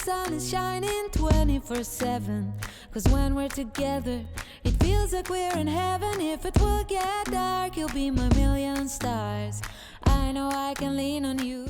sun is shining 24/7. Cause when we're together, it feels like we're in heaven. If it will get dark, you'll be my million stars. I know I can lean on you.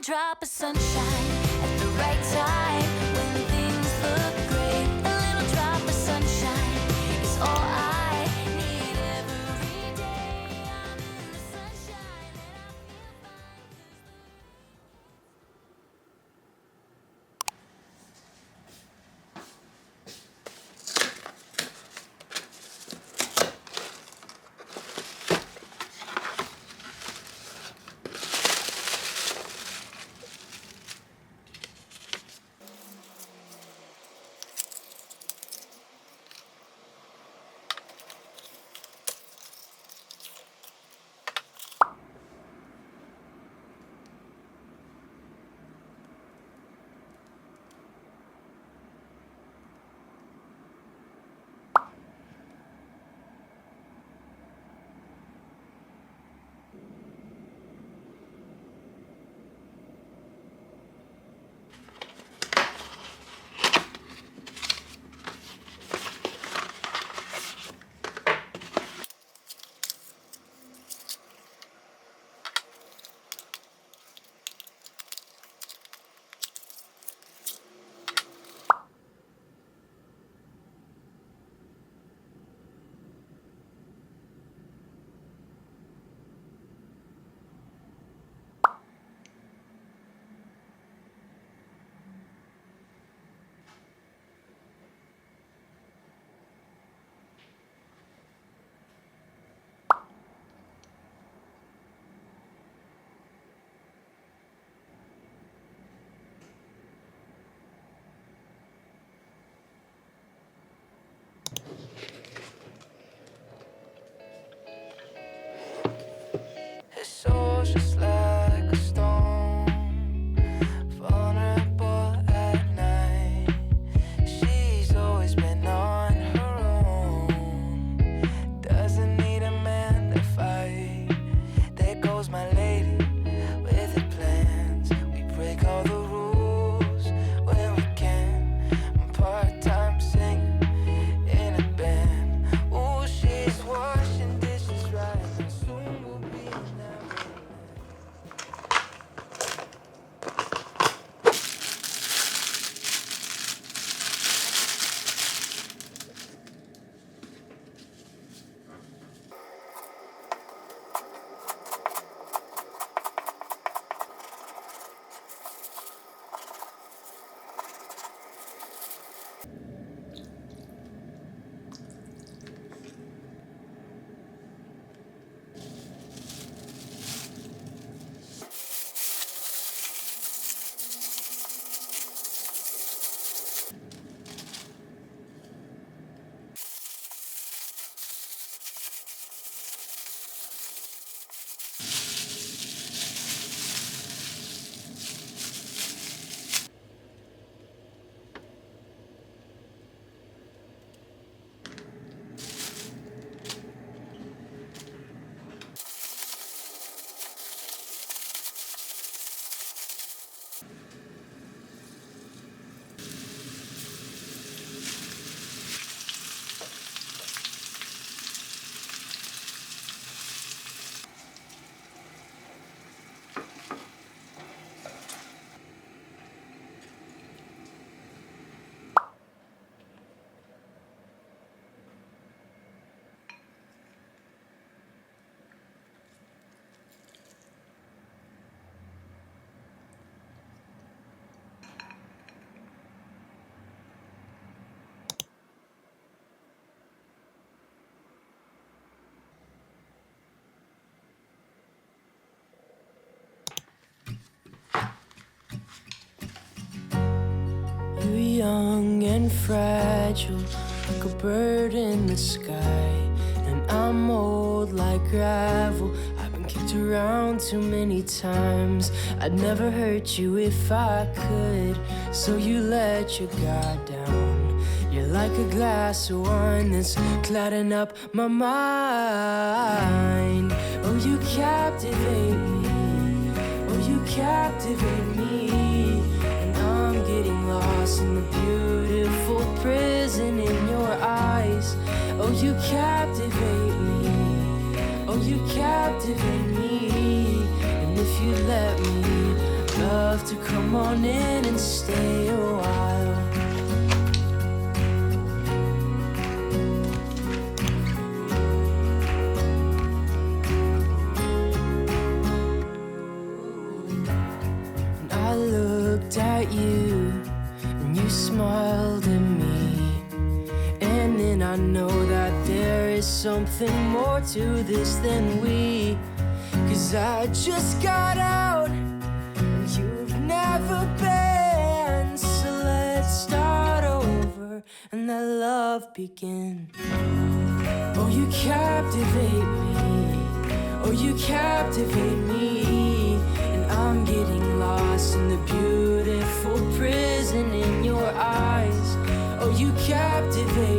Drop of sunshine at the right time when things look great. A little drop of sunshine is all I need every day. I'm in the sunshine and I feel fine. young and fragile, like a bird in the sky. And I'm old like gravel, I've been kicked around too many times. I'd never hurt you if I could, so you let your guard down. You're like a glass of wine that's clouding up my mind. Oh, you captivate me, oh, you captivate me. And I'm getting lost in the beautiful prison in your eyes. Oh, you captivate me, oh, you captivate me. And if you let me, love to come on in and stay a while. And I looked at you, and you smiled at me. And then I know that there is something more to this than we. 'Cause I just got out, and you've never been. So let's start over and let love begin. Oh, you captivate me, oh, you captivate me. And I'm getting lost in the beautiful prison in your eyes. Oh, you captivate